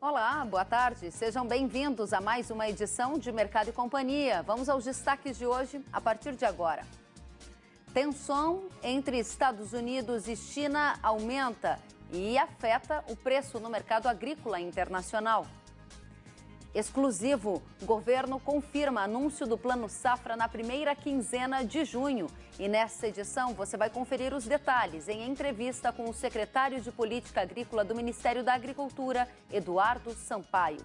Olá, boa tarde. Sejam bem-vindos a mais uma edição de Mercado e Companhia. Vamos aos destaques de hoje a partir de agora. Tensão entre Estados Unidos e China aumenta e afeta o preço no mercado agrícola internacional. Exclusivo, o governo confirma anúncio do Plano Safra na primeira quinzena de junho. E nessa edição você vai conferir os detalhes em entrevista com o secretário de Política Agrícola do Ministério da Agricultura, Eduardo Sampaio.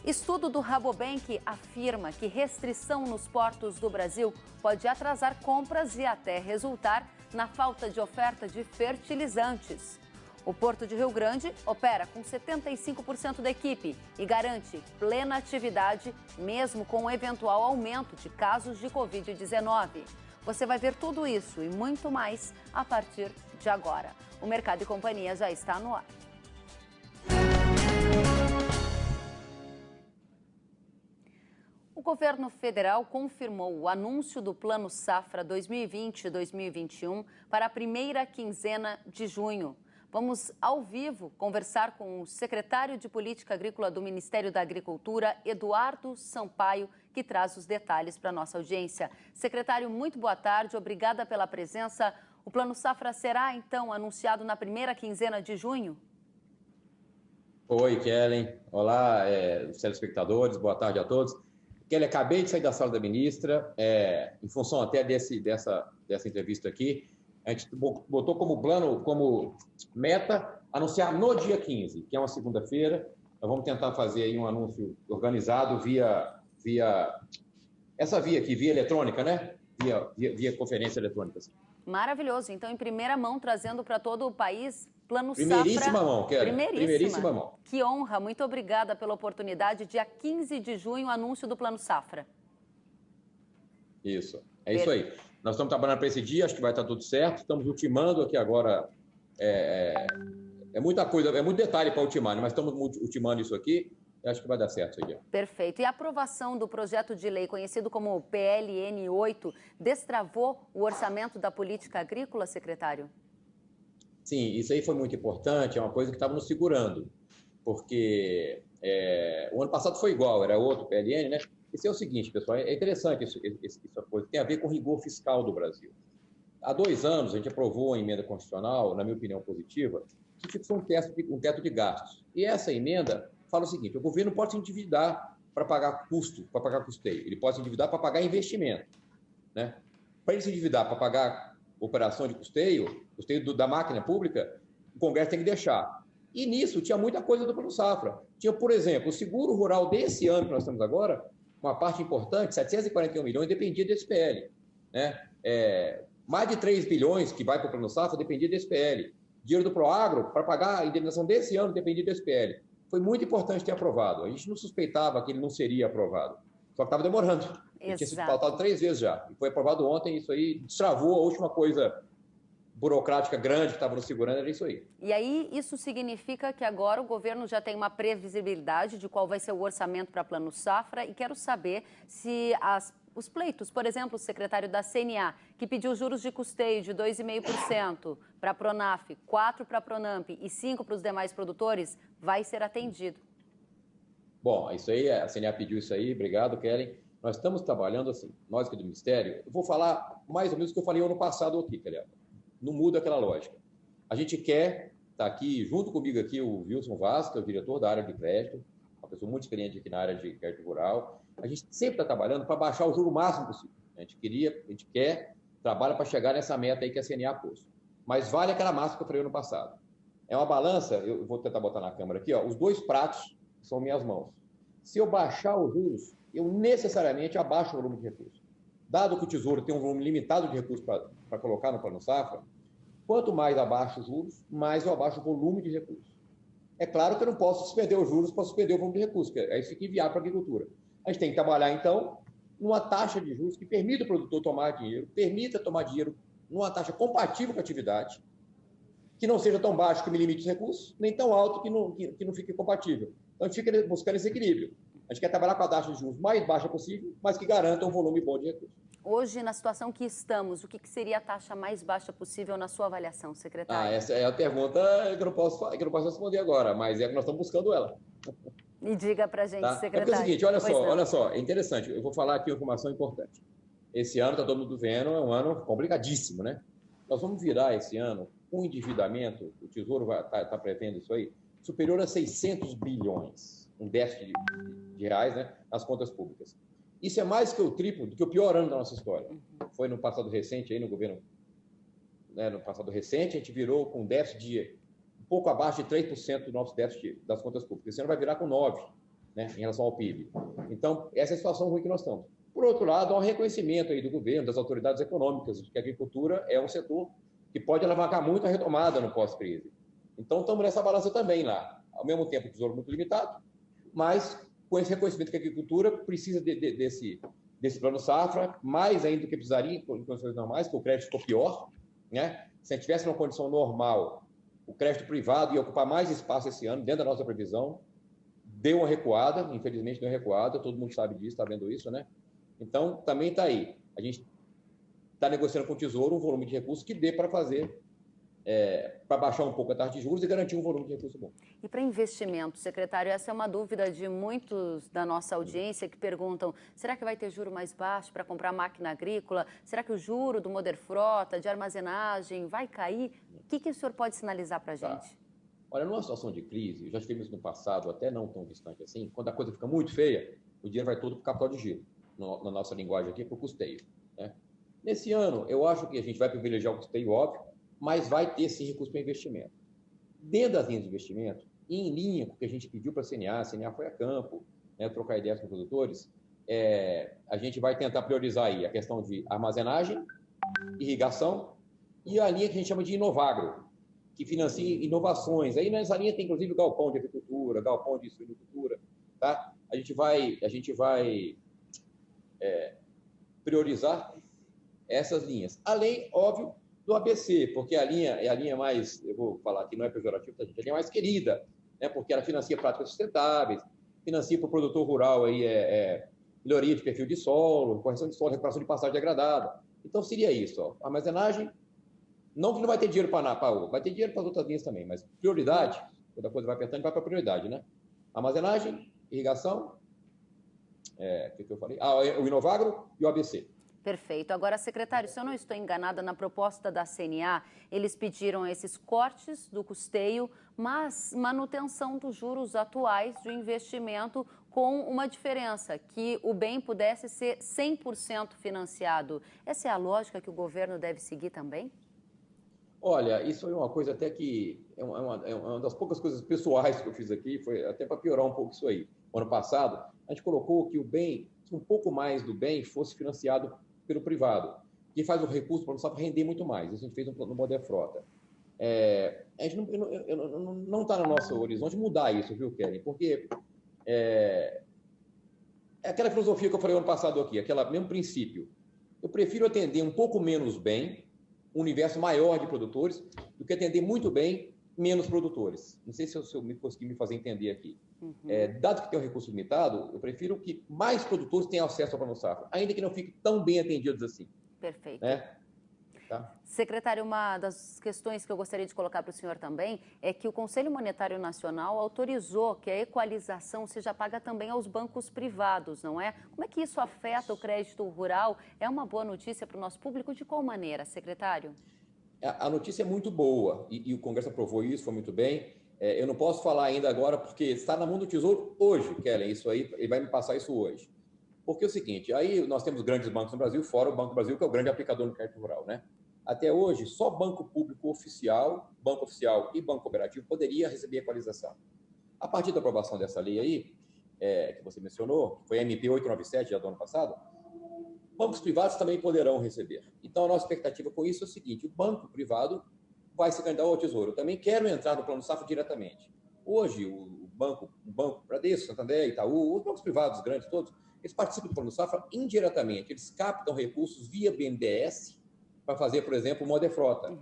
Estudo do Rabobank afirma que restrição nos portos do Brasil pode atrasar compras e até resultar na falta de oferta de fertilizantes. O Porto de Rio Grande opera com 75% da equipe e garante plena atividade, mesmo com o eventual aumento de casos de Covid-19. Você vai ver tudo isso e muito mais a partir de agora. O Mercado e Companhia já está no ar. O governo federal confirmou o anúncio do Plano Safra 2020-2021 para a primeira quinzena de junho. Vamos, ao vivo, conversar com o secretário de Política Agrícola do Ministério da Agricultura, Eduardo Sampaio, que traz os detalhes para a nossa audiência. Secretário, muito boa tarde, obrigada pela presença. O Plano Safra será, então, anunciado na primeira quinzena de junho? Oi, Kellen. Olá, os telespectadores, boa tarde a todos. Kellen, acabei de sair da sala da ministra, em função até dessa entrevista aqui. A gente botou como plano, como meta, anunciar no dia 15, que é uma segunda-feira. Nós vamos tentar fazer aí um anúncio organizado via essa via aqui, via eletrônica, né? Via conferência eletrônica. Maravilhoso. Então, em primeira mão, trazendo para todo o país, Plano Primeiríssima Safra. Mão, Kellen. Primeiríssima mão. Que honra. Muito obrigada pela oportunidade. Dia 15 de junho, anúncio do Plano Safra. Isso. Isso aí. Nós estamos trabalhando para esse dia, acho que vai estar tudo certo. Estamos ultimando aqui agora. É muita coisa, é muito detalhe para ultimar, né? Mas estamos ultimando isso aqui e acho que vai dar certo isso aí. Perfeito. E a aprovação do projeto de lei, conhecido como PLN 8, destravou o orçamento da política agrícola, secretário? Sim, isso aí foi muito importante, é uma coisa que estava nos segurando, porque o ano passado foi igual, era outro PLN, né? Esse é o seguinte, pessoal, é interessante essa coisa, tem a ver com o rigor fiscal do Brasil. Há 2 anos, a gente aprovou a emenda constitucional, na minha opinião positiva, que fixou um teto de gastos. E essa emenda fala o seguinte, o governo pode se endividar para pagar custo, para pagar custeio. Ele pode se endividar para pagar investimento, né? Para ele se endividar para pagar operação de custeio da máquina pública, o Congresso tem que deixar. E nisso tinha muita coisa do Plano Safra. Tinha, por exemplo, o seguro rural desse ano que nós estamos agora, uma parte importante, 741 milhões, dependia desse PL. Né? Mais de 3 bilhões que vai para o Plano Safra dependia desse PL. Dinheiro do Proagro, para pagar a indenização desse ano, dependia desse PL. Foi muito importante ter aprovado. A gente não suspeitava que ele não seria aprovado. Só que estava demorando. Ele tinha sido pautado 3 vezes já. E foi aprovado ontem, isso aí destravou a última coisa burocrática grande que estava nos segurando, era isso aí. E aí, isso significa que agora o governo já tem uma previsibilidade de qual vai ser o orçamento para Plano Safra e quero saber se os pleitos, por exemplo, o secretário da CNA, que pediu juros de custeio de 2,5% para a Pronaf, 4% para a Pronamp e 5% para os demais produtores, vai ser atendido. Bom, isso aí, a CNA pediu isso aí, obrigado, Kellen. Nós estamos trabalhando assim, nós aqui do Ministério, eu vou falar mais ou menos o que eu falei ano passado aqui, Kellen. Não muda aquela lógica. A gente quer, está aqui, junto comigo aqui, o Wilson Vaz, que é o diretor da área de crédito, uma pessoa muito experiente aqui na área de crédito rural. A gente sempre está trabalhando para baixar o juro máximo possível. A gente quer, trabalha para chegar nessa meta aí que a CNA pôs. Mas vale aquela máxima que eu falei ano passado. É uma balança, eu vou tentar botar na câmera aqui, ó, os 2 pratos são minhas mãos. Se eu baixar os juros, eu necessariamente abaixo o volume de recursos. Dado que o Tesouro tem um volume limitado de recursos para colocar no Plano Safra, quanto mais abaixo os juros, mais eu abaixo o volume de recursos. É claro que eu não posso suspender os juros para suspender o volume de recursos, porque aí fica inviável para a agricultura. A gente tem que trabalhar, então, numa taxa de juros que permita o produtor tomar dinheiro, permita tomar dinheiro numa taxa compatível com a atividade, que não seja tão baixo que me limite os recursos, nem tão alto que não fique compatível. Então, a gente fica buscando esse equilíbrio. A gente quer trabalhar com a taxa de juros mais baixa possível, mas que garanta um volume bom de recursos. Hoje, na situação que estamos, o que seria a taxa mais baixa possível na sua avaliação, secretário? Essa é a pergunta que eu não posso responder agora, mas é que nós estamos buscando ela. E diga para a gente, Tá? É porque é o secretário. seguinte, olha só, é interessante, eu vou falar aqui uma informação importante. Esse ano, está todo mundo vendo, é um ano complicadíssimo, né? Nós vamos virar esse ano com endividamento, o Tesouro está prevendo isso aí, superior a 600 bilhões, um déficit de reais, né, nas contas públicas. Isso é mais que o triplo do que o pior ano da nossa história. Foi no passado recente, aí no governo, né, no passado recente, a gente virou com um déficit de um pouco abaixo de 3% do nosso déficit das contas públicas. Esse ano vai virar com 9%, né, em relação ao PIB. Então, essa é a situação ruim que nós estamos. Por outro lado, há um reconhecimento aí do governo, das autoridades econômicas, de que a agricultura é um setor que pode alavancar muito a retomada no pós-crise. Então, estamos nessa balança também lá. Ao mesmo tempo, o tesouro muito limitado, mas com esse reconhecimento que a agricultura precisa desse plano safra, mais ainda do que precisaria em condições normais, porque o crédito ficou pior, né? Se a gente tivesse uma condição normal, o crédito privado ia ocupar mais espaço esse ano, dentro da nossa previsão, deu uma recuada, infelizmente deu uma recuada, todo mundo sabe disso, está vendo isso, né? Então, também está aí. A gente está negociando com o Tesouro um volume de recursos que dê para fazer, para baixar um pouco a taxa de juros e garantir um volume de recursos bom. E para investimento, secretário, essa é uma dúvida de muitos da nossa audiência que perguntam, será que vai ter juro mais baixo para comprar máquina agrícola? Será que o juro do Moderfrota, de armazenagem, vai cair? O que o senhor pode sinalizar para a gente? Tá. Olha, numa situação de crise, já tivemos no passado, até não tão distante assim, quando a coisa fica muito feia, o dinheiro vai todo para o capital de giro. Na nossa linguagem aqui, para o custeio, né? Nesse ano, eu acho que a gente vai privilegiar o custeio, óbvio, mas vai ter, sim, recurso para investimento. Dentro das linhas de investimento, em linha com o que a gente pediu para a CNA foi a campo, né, trocar ideias com produtores, a gente vai tentar priorizar aí a questão de armazenagem, irrigação e a linha que a gente chama de Inovagro, que financia inovações. Aí nessa linha tem, inclusive, o galpão de agricultura, galpão de suinocultura, tá? A gente vai priorizar essas linhas. Além, óbvio, do ABC, porque a linha é a linha mais, eu vou falar aqui, não é pejorativo, a linha mais querida, né? Porque ela financia práticas sustentáveis, financia para o produtor rural aí, melhoria de perfil de solo, correção de solo, recuperação de pastagem degradada. Então, seria isso, ó. Armazenagem, não que não vai ter dinheiro para a uva, vai ter dinheiro para as outras linhas também, mas prioridade, quando a coisa vai apertando, vai para a prioridade, né? Armazenagem, irrigação, o que eu falei? O Inovagro e o ABC. Perfeito. Agora, secretário, se eu não estou enganada, na proposta da CNA, eles pediram esses cortes do custeio, mas manutenção dos juros atuais de investimento com uma diferença, que o bem pudesse ser 100% financiado. Essa é a lógica que o governo deve seguir também? Olha, isso é uma coisa até que é uma das poucas coisas pessoais que eu fiz aqui, foi até para piorar um pouco isso aí. O ano passado, a gente colocou que o bem, um pouco mais do bem, fosse financiado pelo privado, que faz o recurso para não render muito mais. Isso a gente fez no Moderfrota. A gente não está no nosso horizonte mudar isso, viu, Kelly? Porque é aquela filosofia que eu falei ano passado aqui, aquele mesmo princípio. Eu prefiro atender um pouco menos bem, um universo maior de produtores, do que atender muito bem menos produtores. Não sei se eu consegui me fazer entender aqui. Dado que tem um recurso limitado, eu prefiro que mais produtores tenham acesso ao Plano Safra, ainda que não fiquem tão bem atendidos assim. Perfeito. Né? Tá? Secretário, uma das questões que eu gostaria de colocar para o senhor também é que o Conselho Monetário Nacional autorizou que a equalização seja paga também aos bancos privados, não é? Como é que isso afeta o crédito rural? É uma boa notícia para o nosso público? De qual maneira, secretário? A notícia é muito boa e o Congresso aprovou isso, foi muito bem. Eu não posso falar ainda agora porque está na mão do Tesouro hoje, Kellen, isso aí, ele vai me passar isso hoje. Porque é o seguinte, aí nós temos grandes bancos no Brasil, fora o Banco do Brasil, que é o grande aplicador no crédito rural, né? Até hoje, só banco público oficial, banco oficial e banco cooperativo poderia receber equalização. A partir da aprovação dessa lei aí, que você mencionou, que foi a MP 897, já do ano passado, bancos privados também poderão receber. Então, a nossa expectativa com isso é o seguinte, o banco privado vai se candidatar ao Tesouro. Eu também quero entrar no Plano Safra diretamente. Hoje, o banco Bradesco, Santander, Itaú, os bancos privados grandes todos, eles participam do Plano Safra indiretamente. Eles captam recursos via BNDES para fazer, por exemplo, o Moderfrota.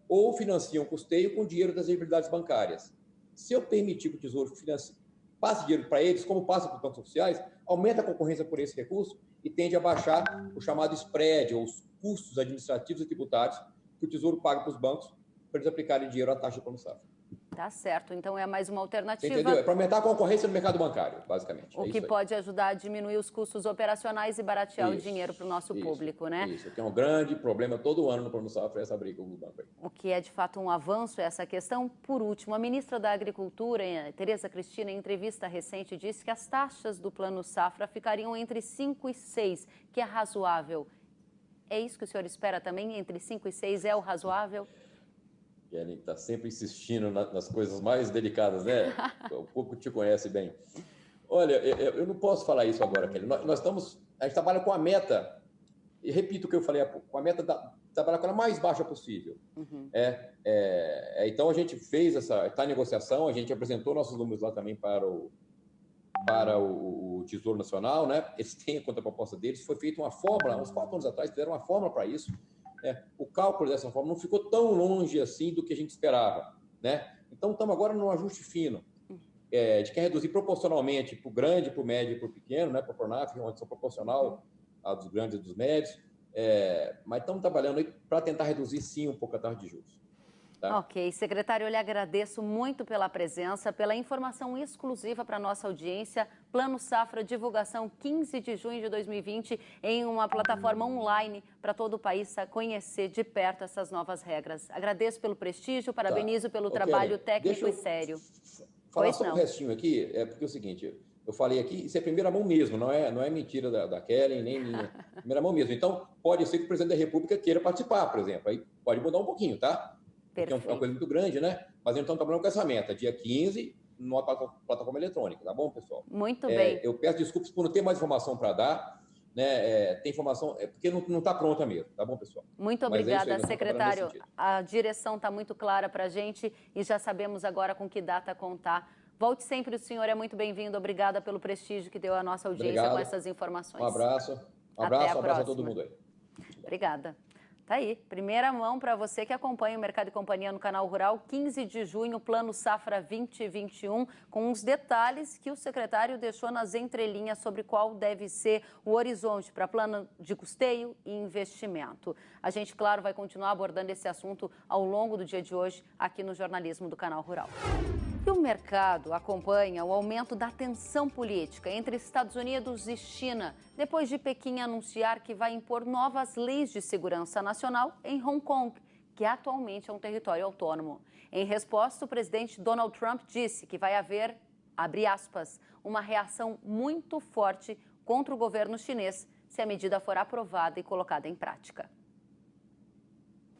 Ou financiam o custeio com dinheiro das habilidades bancárias. Se eu permitir que o Tesouro passe dinheiro para eles, como passa para os bancos oficiais, aumenta a concorrência por esse recurso e tende a baixar o chamado spread, ou os custos administrativos e tributários que o Tesouro paga para os bancos para eles aplicarem dinheiro à taxa do Plano Safra. Tá certo, então é mais uma alternativa. Você entendeu? É para aumentar a concorrência no mercado bancário, basicamente. O que pode ajudar a diminuir os custos operacionais e baratear o dinheiro para o nosso público, né? Isso, tem um grande problema todo ano no Plano Safra, essa briga com o banco aí. O que é de fato um avanço, essa questão. Por último, a ministra da Agricultura, Tereza Cristina, em entrevista recente, disse que as taxas do Plano Safra ficariam entre 5 e 6, que é razoável. É isso que o senhor espera também? Entre 5 e 6 é o razoável? Kelly está sempre insistindo nas coisas mais delicadas, né? O público te conhece bem. Olha, eu não posso falar isso agora, Kelly. A gente trabalha com a meta, e repito o que eu falei há pouco, com a meta trabalhar com a mais baixa possível. Uhum. Então a gente fez está em negociação, a gente apresentou nossos números lá também para o Tesouro Nacional, né? Eles têm a contraproposta deles, foi feita uma fórmula, uns 4 anos atrás, fizeram uma fórmula para isso. O cálculo dessa forma não ficou tão longe assim do que a gente esperava, né? Então estamos agora num ajuste fino, de quem reduzir proporcionalmente para o grande, para o médio e para o pequeno, né? Para o Pronaf, onde são proporcional a dos grandes e dos médios, mas estamos trabalhando para tentar reduzir sim um pouco a taxa de juros. Tá? Ok, secretário, eu lhe agradeço muito pela presença, pela informação exclusiva para a nossa audiência. Plano Safra, divulgação 15 de junho de 2020, em uma plataforma online para todo o país conhecer de perto essas novas regras. Agradeço pelo prestígio, parabenizo pelo trabalho técnico e sério. Falar só um restinho aqui, porque é o seguinte, eu falei aqui, isso é primeira mão mesmo, não é mentira da Kelly, nem minha, primeira mão mesmo. Então, pode ser que o presidente da República queira participar, por exemplo, aí pode mudar um pouquinho, tá? Porque é uma coisa muito grande, né? Mas então trabalhando com essa meta, dia 15, numa plataforma eletrônica, tá bom, pessoal? Muito bem. Eu peço desculpas por não ter mais informação para dar, né? Tem informação, porque não está pronta mesmo, tá bom, pessoal? Muito obrigada, secretário. A direção está muito clara para a gente e já sabemos agora com que data contar. Volte sempre, o senhor é muito bem-vindo. Obrigada pelo prestígio que deu à nossa audiência com essas informações. Um abraço. Um abraço a todo mundo aí. Obrigada. Tá aí, primeira mão para você que acompanha o Mercado e Companhia no Canal Rural, 15 de junho, Plano Safra 2021, com uns detalhes que o secretário deixou nas entrelinhas sobre qual deve ser o horizonte para plano de custeio e investimento. A gente, claro, vai continuar abordando esse assunto ao longo do dia de hoje aqui no Jornalismo do Canal Rural. E o mercado acompanha o aumento da tensão política entre Estados Unidos e China, depois de Pequim anunciar que vai impor novas leis de segurança nacional em Hong Kong, que atualmente é um território autônomo. Em resposta, o presidente Donald Trump disse que vai haver, abre aspas, uma reação muito forte contra o governo chinês se a medida for aprovada e colocada em prática.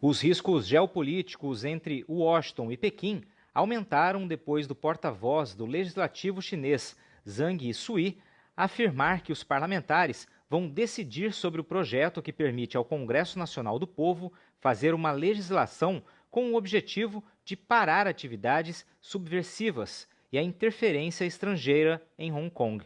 Os riscos geopolíticos entre Washington e Pequim aumentaram depois do porta-voz do legislativo chinês, Zhang Sui, afirmar que os parlamentares vão decidir sobre o projeto que permite ao Congresso Nacional do Povo fazer uma legislação com o objetivo de parar atividades subversivas e a interferência estrangeira em Hong Kong.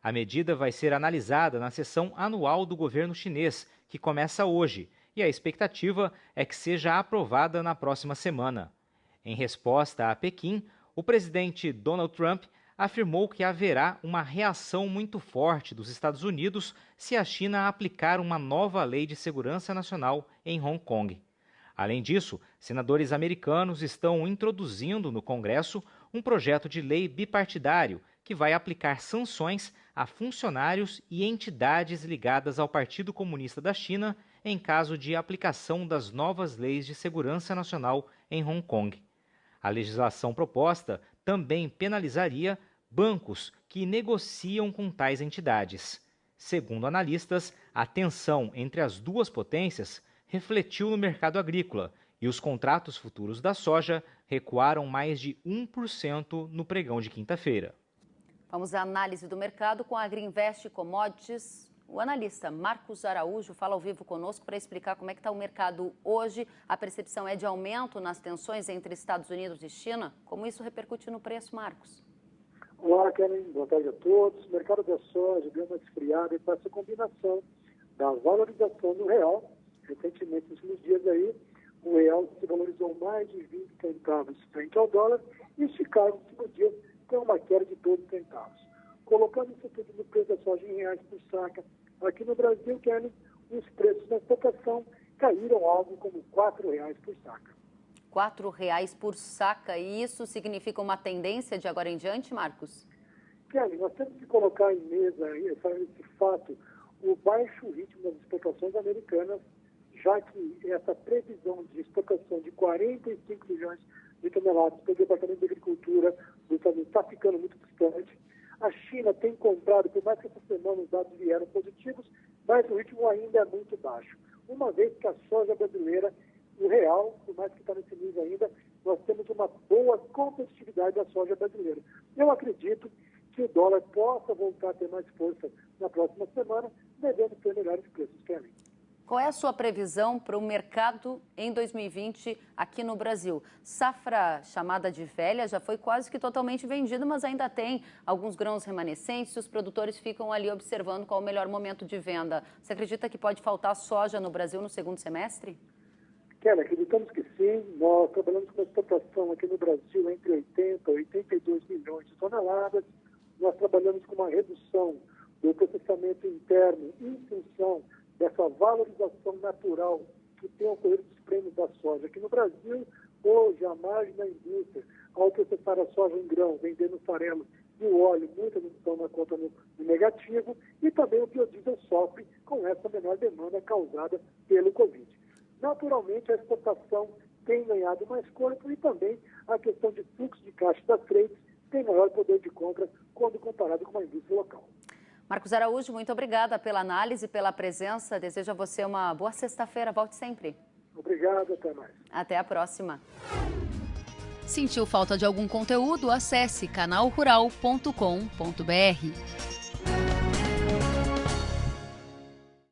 A medida vai ser analisada na sessão anual do governo chinês, que começa hoje, e a expectativa é que seja aprovada na próxima semana. Em resposta a Pequim, o presidente Donald Trump afirmou que haverá uma reação muito forte dos Estados Unidos se a China aplicar uma nova lei de segurança nacional em Hong Kong. Além disso, senadores americanos estão introduzindo no Congresso um projeto de lei bipartidário que vai aplicar sanções a funcionários e entidades ligadas ao Partido Comunista da China em caso de aplicação das novas leis de segurança nacional em Hong Kong. A legislação proposta também penalizaria bancos que negociam com tais entidades. Segundo analistas, a tensão entre as duas potências refletiu no mercado agrícola e os contratos futuros da soja recuaram mais de 1% no pregão de quinta-feira. Vamos à análise do mercado com a Agriinvest Commodities. O analista Marcos Araújo fala ao vivo conosco para explicar como é que está o mercado hoje. A percepção é de aumento nas tensões entre Estados Unidos e China. Como isso repercute no preço, Marcos? Olá, Kellen. Boa tarde a todos. O mercado da soja deu uma esfriada com essa combinação da valorização do real. Recentemente, nos últimos dias aí, o real se valorizou mais de 20 centavos frente ao dólar e Chicago, nos últimos dias, com uma queda de 12 centavos. Colocando isso tudo no preço da soja em reais por saca, aqui no Brasil, Kelly, os preços da exportação caíram algo como R$ 4,00 por saca. R$ 4,00 por saca, e isso significa uma tendência de agora em diante, Marcos? Kelly, nós temos que colocar em mesa esse fato, o baixo ritmo das exportações americanas, já que essa previsão de exportação de 45 milhões de toneladas pelo Departamento de Agricultura dos Estados Unidos está ficando muito distante. A China tem comprado, por mais que essa semana os dados vieram positivos, mas o ritmo ainda é muito baixo. Uma vez que a soja brasileira, o real, por mais que está nesse nível ainda, nós temos uma boa competitividade da soja brasileira. Eu acredito que o dólar possa voltar a ter mais força na próxima semana, devendo ter melhores preços, Kelly. Qual é a sua previsão para o mercado em 2020 aqui no Brasil? Safra chamada de velha já foi quase que totalmente vendida, mas ainda tem alguns grãos remanescentes. Os produtores ficam ali observando qual é o melhor momento de venda. Você acredita que pode faltar soja no Brasil no segundo semestre? Kelly, acreditamos que sim. Nós trabalhamos com uma exportação aqui no Brasil entre 80 e 82 milhões de toneladas. Nós trabalhamos com uma redução do processamento interno em função dessa valorização natural que tem ocorrido dos prêmios da soja. Aqui no Brasil, hoje, a margem da indústria, ao processar a soja em grão, vendendo farelo e o óleo, muitas estão na conta no negativo, e também o biodiesel sofre com essa menor demanda causada pelo Covid. Naturalmente, a exportação tem ganhado mais corpo e também a questão de fluxo de caixa das trades tem maior poder de compra quando comparado com a indústria local. Marcos Araújo, muito obrigada pela análise, pela presença. Desejo a você uma boa sexta-feira. Volte sempre. Obrigado, até mais. Até a próxima. Sentiu falta de algum conteúdo? Acesse canalrural.com.br.